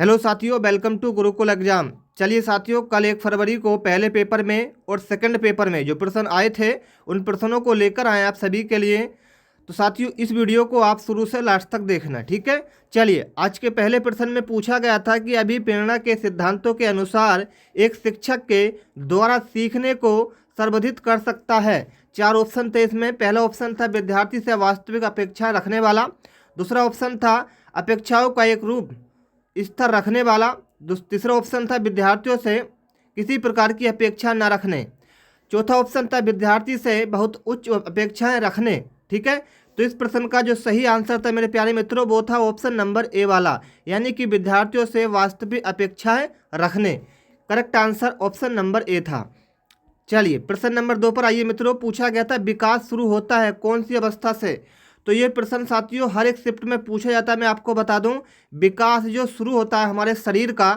Hello साथियों, welcome to Gurukul exam. चलिए साथियों, कल 1 फरवरी को पहले पेपर में और सेकंड पेपर में जो प्रश्न आए थे उन प्रश्नों को लेकर आए आप सभी के लिए। तो साथियों, इस वीडियो को आप शुरू से लास्ट तक देखना, ठीक है। चलिए, आज के पहले प्रश्न में पूछा गया था कि अभिप्रेरणा के सिद्धांतों के अनुसार एक शिक्षक के द्वारा सीखने को संवर्धित कर सकता है। 4 ऑप्शन थे इसमें। पहला ऑप्शन था विद्यार्थी से वास्तविक अपेक्षाएं रखने वाला। दूसरा ऑप्शन था अपेक्षाओं का एक रूप स्तर रखने वाला। तीसरा ऑप्शन था विद्यार्थियों से किसी प्रकार की अपेक्षा न रखने। चौथा ऑप्शन था विद्यार्थी से बहुत उच्च अपेक्षाएं रखने, ठीक है। तो इस प्रश्न का जो सही आंसर था मेरे प्यारे मित्रों, वो था ऑप्शन नंबर ए वाला, यानी कि विद्यार्थियों से वास्तविक अपेक्षाएं रखने। Correct answer option number A था। चलिए, प्रश्न नंबर 2 पर आइए मित्रों। पूछा गया था विकास शुरू होता है कौन सी अवस्था से। तो ये प्रश्न साथियों हर एक शिफ्ट में पूछा जाता है। मैं आपको बता दूं, विकास जो शुरू होता है हमारे शरीर का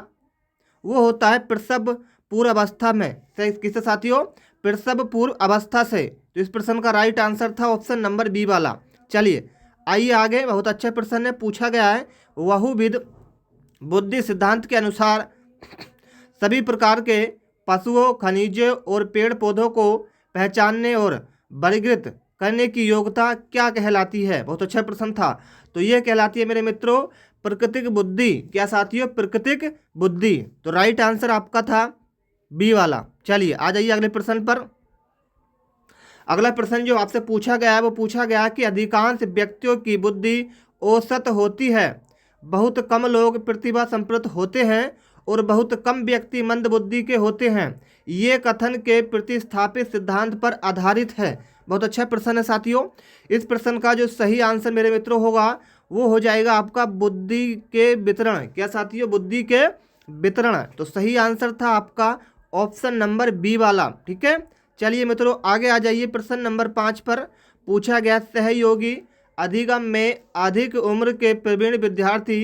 वो होता है प्रसव पूर्व अवस्था में। किससे साथियों? प्रसव पूर्व अवस्था से। तो इस प्रश्न का राइट आंसर था ऑप्शन नंबर बी वाला। चलिए आइए आगे, बहुत अच्छा प्रश्न है। पूछा गया है बहुविध बुद्धि सिद्धांत के अनुसार सभी प्रकार के पशुओं, खनिजों और पेड़ पौधों को पहचानने और वर्गीकृत करने की योग्यता क्या कहलाती है। बहुत अच्छा प्रश्न था। तो ये कहलाती है मेरे मित्रों प्राकृतिक बुद्धि। क्या साथियों? प्राकृतिक बुद्धि। तो राइट आंसर आपका था बी वाला। चलिए आ जाइए अगले प्रश्न पर। अगला प्रश्न जो आपसे पूछा गया है वो पूछा गया कि अधिकांश व्यक्तियों की बुद्धि औसत होती है, बहुत कम लोग प्रतिभा संपन्न होते हैं और बहुत कम व्यक्ति मंद बुद्धि के होते हैं। ये कथन के प्रतिस्थापित सिद्धांत पर आधारित है। बहुत अच्छा प्रश्न है साथियों। इस प्रश्न का जो सही आंसर मेरे मित्रों होगा वो हो जाएगा आपका बुद्धि के वितरण। क्या साथियों? बुद्धि के वितरण। तो सही आंसर था आपका ऑप्शन नंबर बी वाला, ठीक है। चलिए मित्रों आगे आ जाइए। प्रश्न नंबर 5 पर पूछा गया सहयोगी अधिगम में अधिक उम्र के प्रवीण विद्यार्थी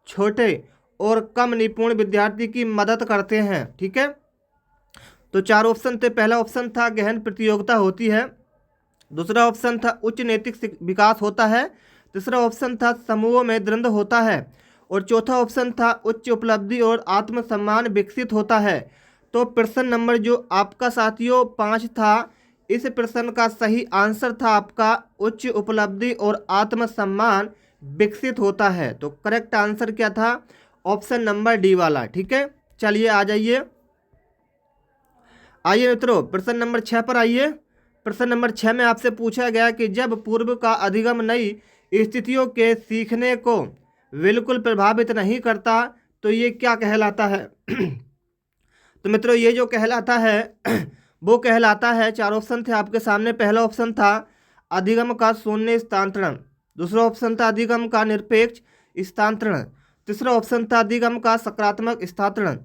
छोटे और कम निपुण विद्यार्थी की मदद करते हैं, ठीक है। तो 4 ऑप्शन थे। पहला ऑप्शन था गहन प्रतियोगिता होती है। दूसरा ऑप्शन था उच्च नैतिक विकास होता है। तीसरा ऑप्शन था समूहों में द्वंद्व होता है और चौथा ऑप्शन था उच्च उपलब्धि और आत्मसम्मान विकसित होता है। तो प्रश्न नंबर जो आपका साथियों 5 था, इस प्रश्न का सही आंसर था आपका उच्च उपलब्धि और आत्मसम्मान विकसित होता है। तो करेक्ट आंसर क्या था? ऑप्शन नंबर डी वाला, ठीक है। चलिए आ जाइए मित्रों प्रश्न नंबर 6 पर आइए। प्रश्न नंबर 6 में आपसे पूछा गया कि जब पूर्व का अधिगम नई स्थितियों के सीखने को बिल्कुल प्रभावित नहीं करता तो ये क्या कहलाता है? तो मित्रों ये जो कहलाता है वो कहलाता है, 4 ऑप्शन थे आपके सामने। पहला ऑप्शन था अधिगम का शून्य स्थानांतरण। दूसरा ऑप्शन था अधिगम का निरपेक्ष स्थानांतरण। तीसरा ऑप्शन था अधिगम का सकारात्मक स्थानांतरण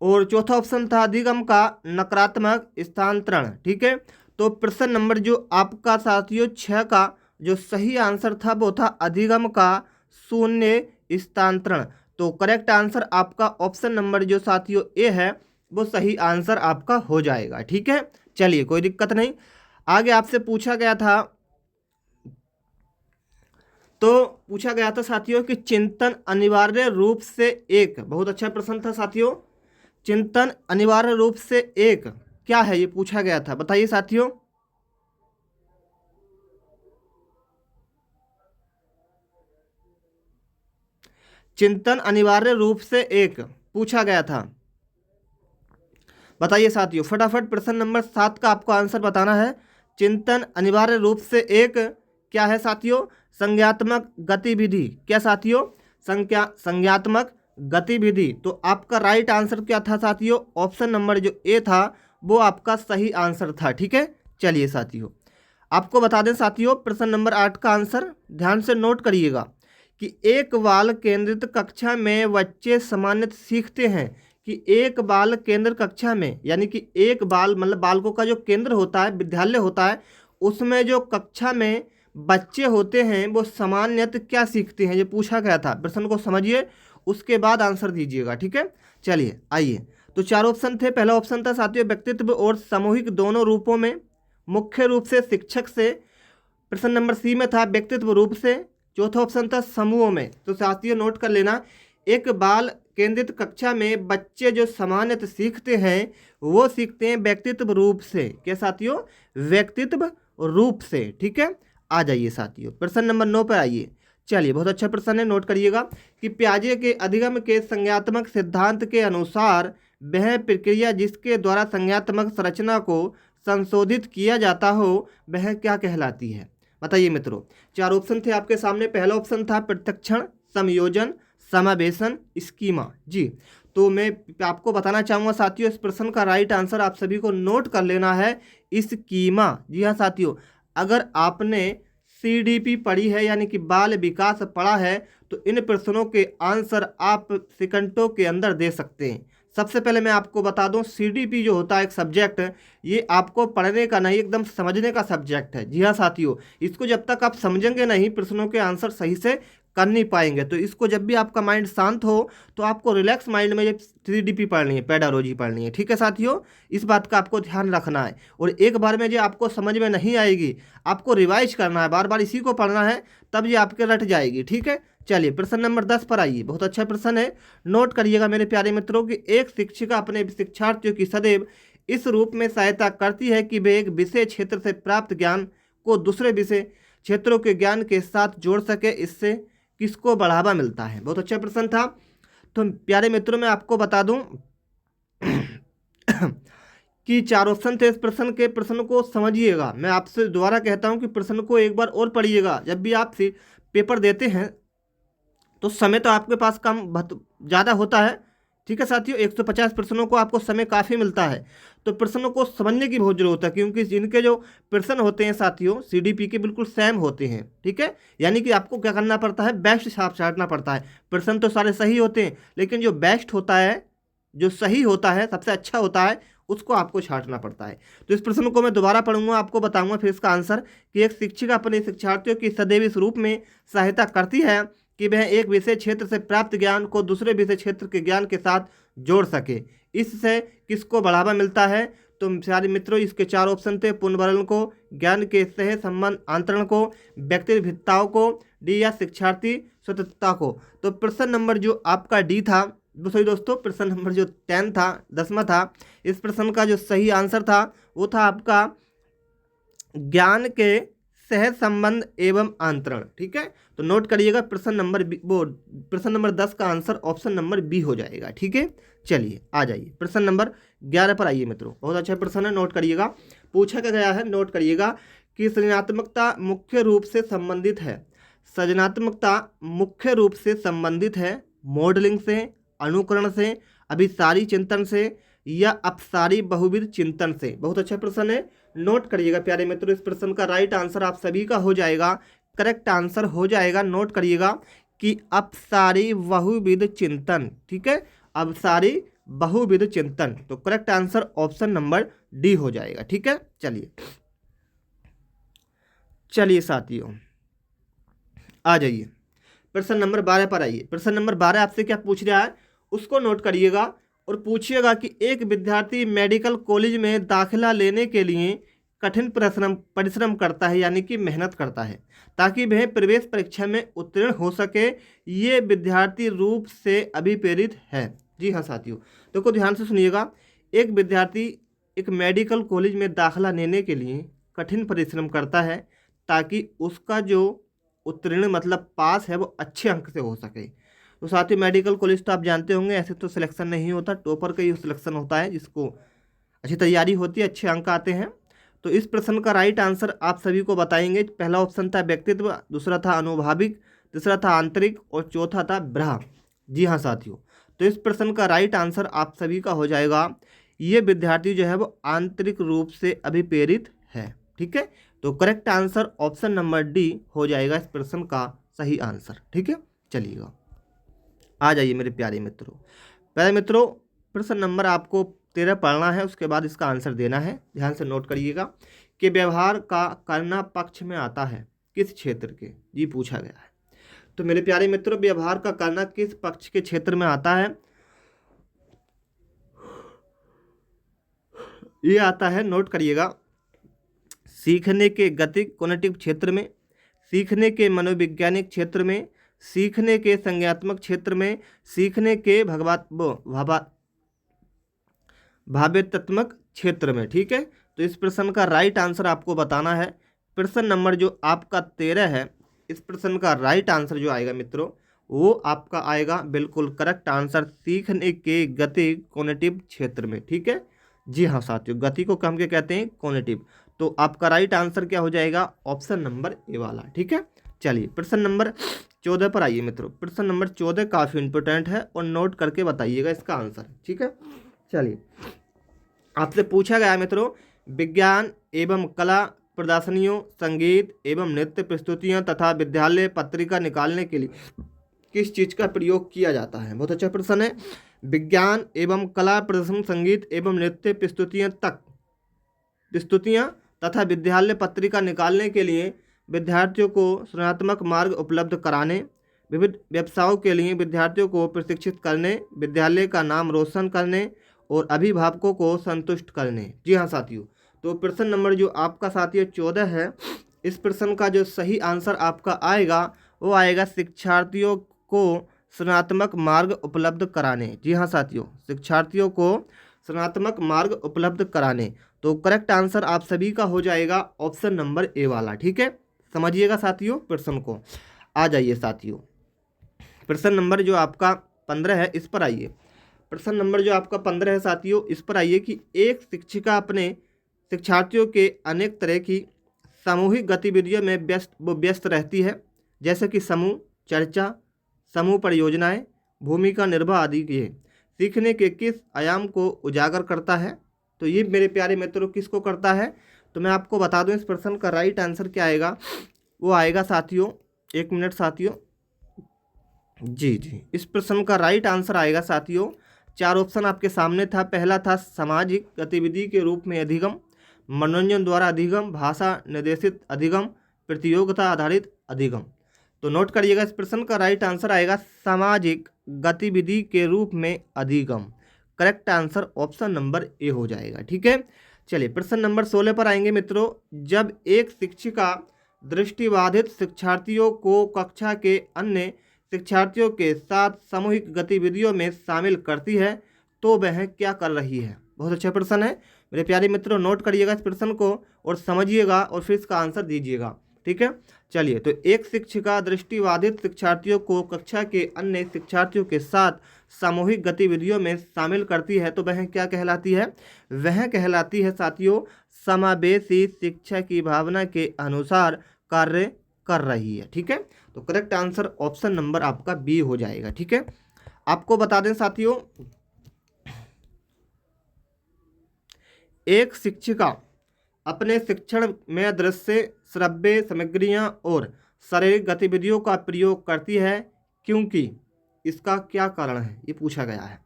और चौथा ऑप्शन था अधिगम का नकारात्मक स्थानांतरण, ठीक है। तो प्रश्न नंबर जो आपका साथियों 6 का जो सही आंसर था वो था अधिगम का शून्य स्थानांतरण। तो करेक्ट आंसर आपका ऑप्शन नंबर जो साथियों ए है वो सही आंसर आपका हो जाएगा, ठीक है। चलिए कोई दिक्कत नहीं। आगे आपसे पूछा गया था साथियों कि चिंतन अनिवार्य रूप से एक। बहुत अच्छा प्रश्न था साथियों। चिंतन अनिवार्य रूप से एक क्या है, ये पूछा गया था। बताइए साथियों। चिंतन अनिवार्य रूप से एक पूछा गया था। बताइए साथियों फटाफट। प्रश्न नंबर 7 का आपको आंसर बताना है। चिंतन अनिवार्य रूप से एक क्या है साथियों? संज्ञात्मक गतिविधि। क्या साथियों? संज्ञात्मक गतिविधि। तो आपका राइट आंसर क्या था साथियों? ऑप्शन नंबर जो ए था वो आपका सही आंसर था, ठीक है। चलिए साथियों आपको बता दें साथियों, प्रश्न नंबर 8 का आंसर ध्यान से नोट करिएगा कि एक बाल केंद्रित कक्षा में बच्चे सामान्यतः सीखते हैं कि एक बाल केंद्र कक्षा में, यानी कि एक बाल मतलब बालकों का जो केंद्र होता है, विद्यालय होता है, उसमें जो कक्षा में बच्चे होते हैं वो सामान्यतः क्या सीखते हैं, ये पूछा गया था। प्रश्न को समझिए उसके बाद आंसर दीजिएगा, ठीक है। चलिए आइए। तो 4 ऑप्शन थे। पहला ऑप्शन था साथियों व्यक्तित्व और सामूहिक दोनों रूपों में, मुख्य रूप से शिक्षक से। प्रश्न नंबर सी में था व्यक्तित्व रूप से। चौथा ऑप्शन था समूहों में। तो साथियों नोट कर लेना, एक बाल केंद्रित कक्षा में बच्चे जो सामान्यतः सीखते हैं वो सीखते हैं व्यक्तित्व रूप से। क्या साथियों? व्यक्तित्व रूप से। ठीक है, आ जाइए साथियों प्रश्न नंबर 9 पर आइए। चलिए, बहुत अच्छा प्रश्न है, नोट करिएगा कि पियाजे के अधिगम के संज्ञात्मक सिद्धांत के अनुसार वह प्रक्रिया जिसके द्वारा संज्ञात्मक संरचना को संशोधित किया जाता हो वह क्या कहलाती है? बताइए मित्रों। 4 ऑप्शन थे आपके सामने। पहला ऑप्शन था प्रत्यक्षण, संयोजन, समावेशन, स्कीमा। जी, तो मैं आपको बताना चाहूँगा साथियों, इस प्रश्न का राइट आंसर आप सभी को नोट कर लेना है, स्कीमा। जी हाँ साथियों, अगर आपने CDP पढ़ी है यानी कि बाल विकास पढ़ा है तो इन प्रश्नों के आंसर आप सेकंडों के अंदर दे सकते हैं। सबसे पहले मैं आपको बता दूं, CDP जो होता है एक सब्जेक्ट, ये आपको पढ़ने का नहीं एकदम समझने का सब्जेक्ट है। जी हाँ साथियों, इसको जब तक आप समझेंगे नहीं प्रश्नों के आंसर सही से कर नहीं पाएंगे। तो इसको जब भी आपका माइंड शांत हो तो आपको रिलैक्स माइंड में ये CDP पढ़नी है, पेडागोजी पढ़नी है। ठीक है साथियों, इस बात का आपको ध्यान रखना है। और एक बार में जो आपको समझ में नहीं आएगी आपको रिवाइज करना है, बार बार इसी को पढ़ना है, तब ये आपके रट जाएगी। ठीक है, चलिए प्रश्न नंबर 10 पर आइए। बहुत अच्छा प्रश्न है, नोट करिएगा मेरे प्यारे मित्रों कि एक शिक्षिका अपने शिक्षार्थियों की सदैव इस रूप में सहायता करती है कि वे एक विषय क्षेत्र से प्राप्त ज्ञान को दूसरे विषय क्षेत्रों के ज्ञान के साथ जोड़ सके। इससे किसको बढ़ावा मिलता है? बहुत अच्छा प्रश्न था। तो प्यारे मित्रों मैं आपको बता दूं कि 4 ऑप्शन थे इस प्रश्न के। प्रश्न को समझिएगा, मैं आपसे दोबारा कहता हूं कि प्रश्न को एक बार और पढ़िएगा। जब भी आप पेपर देते हैं तो समय तो आपके पास कम ज़्यादा होता है। ठीक है साथियों, 150 प्रश्नों को आपको समय काफ़ी मिलता है, तो प्रश्नों को समझने की बहुत जरूरत है, क्योंकि जिनके जो प्रश्न होते हैं साथियों CDP के बिल्कुल सेम होते हैं। ठीक है, यानी कि आपको क्या करना पड़ता है, बेस्ट छाप छाटना पड़ता है। प्रश्न तो सारे सही होते हैं, लेकिन जो बेस्ट होता है, जो सही होता है, सबसे अच्छा होता है, उसको आपको छांटना पड़ता है। तो इस प्रश्न को मैं दोबारा पढ़ूंगा, आपको बताऊंगा फिर इसका आंसर कि एक शिक्षिका अपने शिक्षार्थियों की सदैव इस रूप में सहायता करती है कि वह एक विषय क्षेत्र से प्राप्त ज्ञान को दूसरे विषय क्षेत्र के ज्ञान के साथ जोड़ सके। इससे किसको बढ़ावा मिलता है? तो सारे मित्रों इसके 4 ऑप्शन थे, पुनर्वलन को, ज्ञान के सह संबंध आंतरण को, व्यक्तिगत भिन्नताओं को, डी या शिक्षार्थी स्वतंत्रता को। तो प्रश्न नंबर जो आपका डी था, सॉरी दोस्तों, प्रश्न नंबर जो 10 था, 10वां था, इस प्रश्न का जो सही आंसर था वो था आपका ज्ञान के सह संबंध एवं आंतरण। ठीक है, तो नोट करिएगा प्रश्न नंबर प्रश्न नंबर 10 का आंसर ऑप्शन नंबर बी हो जाएगा। ठीक है, चलिए आ जाइए प्रश्न नंबर 11 पर आइए मित्रों। बहुत अच्छा प्रश्न है, नोट करिएगा। पूछा क्या गया है, नोट करिएगा कि सृजनात्मकता मुख्य रूप से संबंधित है, सृजनात्मकता मुख्य रूप से संबंधित है मॉडलिंग से, अनुकरण से, अभिसारी चिंतन से या अपसारी बहुविध चिंतन से। बहुत अच्छा प्रश्न है, नोट करिएगा प्यारे मित्रों। इस प्रश्न का राइट आंसर आप सभी का हो जाएगा, करेक्ट आंसर हो जाएगा, नोट करिएगा कि अपसारी बहुविध चिंतन। ठीक है, अपसारी बहुविध चिंतन, तो correct answer option number D हो जाएगा। ठीक है, चलिए साथियों आ जाइए प्रश्न नंबर 12 पर आइए। प्रश्न नंबर 12 आपसे क्या पूछ रहा है उसको नोट करिएगा और पूछिएगा कि एक विद्यार्थी मेडिकल कॉलेज में दाखिला लेने के लिए कठिन परिश्रम करता है, यानी कि मेहनत करता है, ताकि वह प्रवेश परीक्षा में उत्तीर्ण हो सके। ये विद्यार्थी रूप से अभिप्रेरित है। जी हाँ साथियों, तो ध्यान से सुनिएगा। एक विद्यार्थी एक मेडिकल कॉलेज में दाखिला लेने के लिए कठिन परिश्रम करता है ताकि उसका जो उत्तीर्ण मतलब पास है वो अच्छे अंक से हो सके। तो साथियों मेडिकल कॉलेज तो आप जानते होंगे, ऐसे तो सिलेक्शन नहीं होता, टॉपर का ही सिलेक्शन होता है, जिसको अच्छी तैयारी होती है, अच्छे अंक आते हैं। तो इस प्रश्न का राइट आंसर आप सभी को बताएंगे। पहला ऑप्शन था व्यक्तित्व, दूसरा था अनुभाविक, तीसरा था आंतरिक और चौथा था ब्रह। जी हाँ साथियों, तो इस प्रश्न का राइट आंसर आप सभी का हो जाएगा, ये विद्यार्थी जो है वो आंतरिक रूप से अभिप्रेरित है। ठीक है, तो correct answer option number D हो जाएगा इस प्रश्न का सही आंसर। ठीक है, चलिएगा आ जाइए मेरे प्यारे मित्रों। प्यारे मित्रों प्रश्न नंबर आपको 13 पढ़ना है, उसके बाद इसका आंसर देना है। ध्यान से नोट करिएगा कि व्यवहार का करना पक्ष में आता है किस क्षेत्र के, जी पूछा गया है। तो मेरे प्यारे मित्रों व्यवहार का करना किस पक्ष के क्षेत्र में आता है? ये आता है, नोट करिएगा, सीखने के गतिक कॉग्निटिव क्षेत्र में, सीखने के मनोवैज्ञानिक क्षेत्र में, सीखने के संज्ञात्मक क्षेत्र में, सीखने के भावात्मक क्षेत्र में। ठीक है, तो इस प्रश्न का राइट आंसर आपको बताना है। प्रश्न नंबर जो आपका 13 है, इस प्रश्न का राइट आंसर जो आएगा मित्रों वो आपका आएगा बिल्कुल करेक्ट आंसर, सीखने के गति कॉग्निटिव क्षेत्र में। ठीक है, जी हाँ साथियों, गति को हम क्या कहते हैं, कॉग्निटिव। तो आपका राइट आंसर क्या हो जाएगा, ऑप्शन नंबर ए वाला। ठीक है, चलिए प्रश्न नंबर 14 पर आइए मित्रों। प्रश्न नंबर 14 काफ़ी इंपॉर्टेंट है और नोट करके बताइएगा इसका आंसर। ठीक है, चलिए आपसे पूछा गया है मित्रों, विज्ञान एवं कला प्रदर्शनियों, संगीत एवं नृत्य प्रस्तुतियां तथा विद्यालय पत्रिका निकालने के लिए किस चीज़ का प्रयोग किया जाता है। बहुत अच्छा प्रश्न है। विज्ञान एवं कला प्रदर्शन, संगीत एवं नृत्य प्रस्तुतियां तथा विद्यालय पत्रिका निकालने के लिए विद्यार्थियों को सृजनात्मक मार्ग उपलब्ध कराने, विविध व्यवसायों के लिए विद्यार्थियों को प्रशिक्षित करने, विद्यालय का नाम रोशन करने और अभिभावकों को संतुष्ट करने। जी हाँ साथियों, तो प्रश्न नंबर जो आपका साथियों 14 है, इस प्रश्न का जो सही आंसर आपका आएगा वो आएगा शिक्षार्थियों को सृजनात्मक मार्ग उपलब्ध कराने। जी हाँ साथियों, शिक्षार्थियों को सृजनात्मक मार्ग उपलब्ध कराने। तो करेक्ट आंसर आप सभी का हो जाएगा ऑप्शन नंबर ए वाला। ठीक है, समझिएगा साथियों प्रश्न को। आ जाइए साथियों, प्रश्न नंबर जो आपका 15 है इस पर आइए। प्रश्न नंबर जो आपका 15 है साथियों, इस पर आइए कि एक शिक्षिका अपने शिक्षार्थियों के अनेक तरह की सामूहिक गतिविधियों में व्यस्त रहती है, जैसे कि समूह चर्चा, समूह परियोजनाएं, भूमिका निर्वाह आदि के सीखने के किस आयाम को उजागर करता है। तो ये मेरे प्यारे मित्रों किसको करता है, तो मैं आपको बता दूं इस प्रश्न का राइट आंसर क्या आएगा, वो आएगा साथियों, एक मिनट साथियों, जी इस प्रश्न का राइट आंसर आएगा साथियों, 4 ऑप्शन आपके सामने था। पहला था सामाजिक गतिविधि के रूप में अधिगम, मनोरंजन द्वारा अधिगम, भाषा निर्देशित अधिगम, प्रतियोगिता आधारित अधिगम। तो नोट करिएगा, इस प्रश्न का राइट आंसर आएगा सामाजिक गतिविधि के रूप में अधिगम। Correct answer option number A हो जाएगा। ठीक है, चलिए प्रश्न नंबर 16 पर आएंगे मित्रों। जब एक शिक्षिका दृष्टिबाधित शिक्षार्थियों को कक्षा के अन्य शिक्षार्थियों के साथ सामूहिक गतिविधियों में शामिल करती है तो वह क्या कर रही है। बहुत अच्छा प्रश्न है मेरे प्यारे मित्रों, नोट करिएगा इस प्रश्न को और समझिएगा और फिर इसका आंसर दीजिएगा। ठीक है, चलिए, तो एक शिक्षिका दृष्टिबाधित शिक्षार्थियों को कक्षा के अन्य शिक्षार्थियों के साथ सामूहिक गतिविधियों में शामिल करती है तो वह क्या कहलाती है, वह कहलाती है साथियों समावेशी शिक्षा की भावना के अनुसार कार्य कर रही है। ठीक है, तो करेक्ट आंसर ऑप्शन नंबर आपका बी हो जाएगा। ठीक है, आपको बता दें साथियों, एक शिक्षिका अपने शिक्षण में दृश्य, श्रव्य सामग्रियां और शारीरिक गतिविधियों का प्रयोग करती है क्योंकि इसका क्या कारण है, ये पूछा गया है।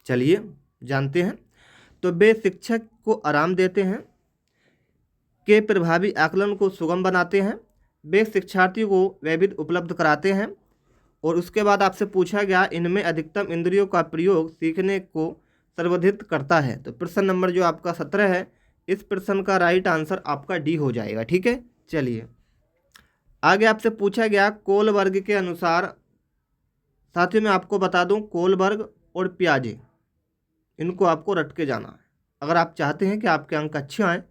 चलिए जानते हैं। तो वे शिक्षक को आराम देते हैं, के प्रभावी आकलन को सुगम बनाते हैं, वे शिक्षार्थियों को वैविध उपलब्ध कराते हैं, और उसके बाद आपसे पूछा गया इनमें अधिकतम इंद्रियों का प्रयोग सीखने को संवर्धित करता है। तो प्रश्न नंबर जो आपका 17 है, इस प्रश्न का राइट आंसर आपका डी हो जाएगा। ठीक है, चलिए आगे आपसे पूछा गया कोलबर्ग के अनुसार, साथियों मैं आपको बता दूं कोलबर्ग और पियाजे इनको आपको रट के जाना है। अगर आप चाहते हैं कि आपके अंक अच्छे आएँ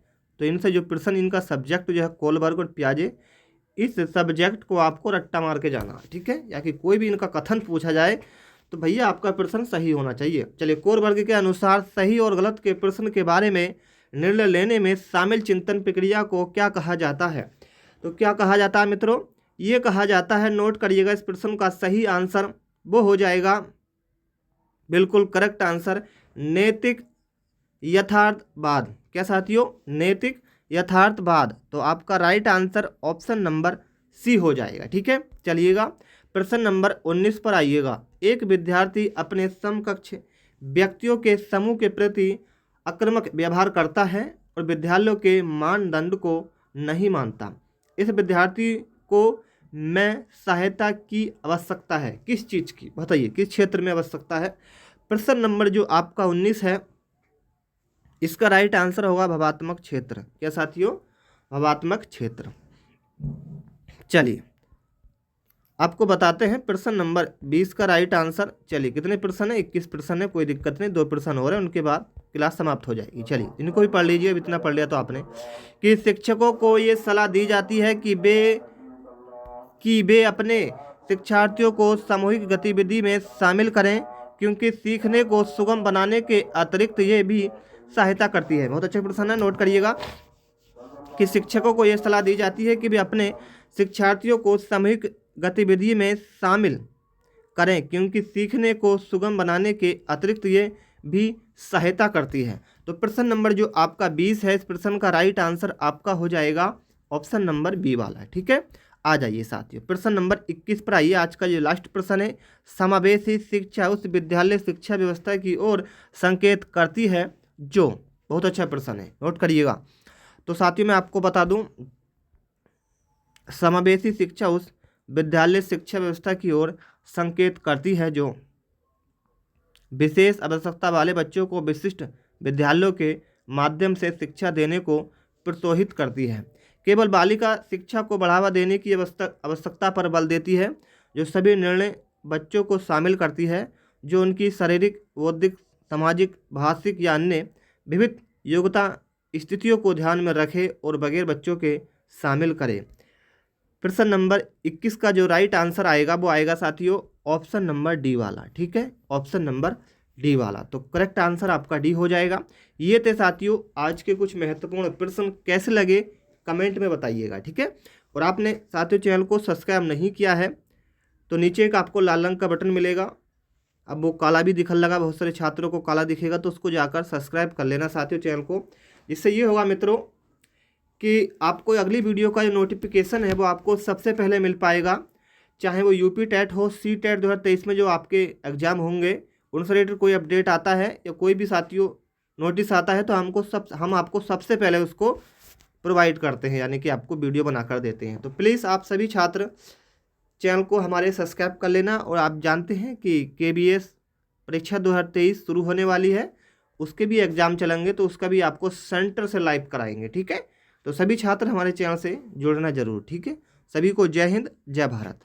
तो इनसे जो प्रश्न, इनका सब्जेक्ट जो है कोलबर्ग और पियाजे, इस सब्जेक्ट को आपको रट्टा मार के जाना है। ठीक है, या कि कोई भी इनका कथन पूछा जाए तो भैया आपका प्रश्न सही होना चाहिए। चलिए, कोलबर्ग के अनुसार सही और गलत के प्रश्न के बारे में निर्णय लेने में शामिल चिंतन प्रक्रिया को क्या कहा जाता है। तो क्या कहा जाता है मित्रों, ये कहा जाता है, नोट करिएगा इस प्रश्न का सही आंसर वो हो जाएगा बिल्कुल करेक्ट आंसर नैतिक यथार्थवाद। क्या साथियों, नैतिक यथार्थवाद। तो आपका right answer option number C हो जाएगा। ठीक है, चलिएगा प्रश्न नंबर 19 पर आइएगा। एक विद्यार्थी अपने समकक्ष व्यक्तियों के समूह के प्रति आक्रामक व्यवहार करता है और विद्यालयों के मानदंड को नहीं मानता। इस विद्यार्थी को में सहायता की आवश्यकता है, किस चीज़ की बताइए, किस क्षेत्र में आवश्यकता है। प्रश्न नंबर जो आपका 19 है, इसका राइट आंसर होगा भावात्मक क्षेत्र। क्या साथियों, भावात्मक क्षेत्र। चलिए आपको बताते हैं प्रश्न नंबर 20 का राइट आंसर। चलिए कितने प्रश्न है, 21 प्रश्न है, कोई दिक्कत नहीं, 2 प्रश्न हो रहे हैं, उनके बाद क्लास समाप्त हो जाएगी। चलिए इनको भी पढ़ लीजिए, अब इतना पढ़ लिया तो आपने, कि शिक्षकों को ये सलाह दी जाती है कि वे अपने शिक्षार्थियों को सामूहिक गतिविधि में शामिल करें, क्योंकि सीखने को सुगम बनाने के अतिरिक्त ये भी सहायता करती है। बहुत अच्छा प्रश्न है, नोट करिएगा कि शिक्षकों को यह सलाह दी जाती है कि वे अपने शिक्षार्थियों को सामूहिक गतिविधि में शामिल करें, क्योंकि सीखने को सुगम बनाने के अतिरिक्त ये भी सहायता करती है। तो प्रश्न नंबर जो आपका 20 है, इस प्रश्न का राइट आंसर आपका हो जाएगा ऑप्शन नंबर बी वाला। ठीक है, आ जाइए साथियों प्रश्न नंबर 21 पर आइए। आज का जो लास्ट प्रश्न है, समावेशी शिक्षा उस विद्यालय शिक्षा व्यवस्था की ओर संकेत करती है जो, बहुत अच्छा प्रश्न है, नोट करिएगा। तो साथियों मैं आपको बता दूं, समावेशी शिक्षा उस विद्यालय शिक्षा व्यवस्था की ओर संकेत करती है जो विशेष आवश्यकता वाले बच्चों को विशिष्ट विद्यालयों के माध्यम से शिक्षा देने को प्रोत्साहित करती है, केवल बालिका शिक्षा को बढ़ावा देने की आवश्यकता पर बल देती है, जो सभी निर्णय बच्चों को शामिल करती है, जो उनकी शारीरिक, बौद्धिक, सामाजिक, भाषिक या अन्य विविध योग्यता स्थितियों को ध्यान में रखे और बगैर बच्चों के शामिल करे। प्रश्न नंबर 21 का जो राइट आंसर आएगा वो आएगा साथियों ऑप्शन नंबर डी वाला। ठीक है, ऑप्शन नंबर डी वाला, तो करेक्ट आंसर आपका डी हो जाएगा। ये थे साथियों आज के कुछ महत्वपूर्ण प्रश्न, कैसे लगे कमेंट में बताइएगा। ठीक है, और आपने साथियों चैनल को सब्सक्राइब नहीं किया है तो नीचे एक आपको लाल रंग का बटन मिलेगा, अब वो काला भी दिखने लगा, बहुत सारे छात्रों को काला दिखेगा, तो उसको जाकर सब्सक्राइब कर लेना साथियों चैनल को। इससे ये होगा मित्रों कि आपको अगली वीडियो का जो नोटिफिकेशन है वो आपको सबसे पहले मिल पाएगा, चाहे वो यूपी टेट हो, सी टेट 2023 में जो आपके एग्जाम होंगे उनसे रिलेटेड कोई अपडेट आता है या कोई भी साथियों नोटिस आता है तो हम आपको सबसे पहले उसको प्रोवाइड करते हैं, यानी कि आपको वीडियो बनाकर देते हैं। तो प्लीज़ आप सभी छात्र चैनल को हमारे सब्सक्राइब कर लेना। और आप जानते हैं कि KBS परीक्षा 2023 शुरू होने वाली है, उसके भी एग्ज़ाम चलेंगे, तो उसका भी आपको सेंटर से लाइव कराएंगे। ठीक है, तो सभी छात्र हमारे चैनल से जुड़ना जरूर। ठीक है, सभी को जय हिंद, जय भारत।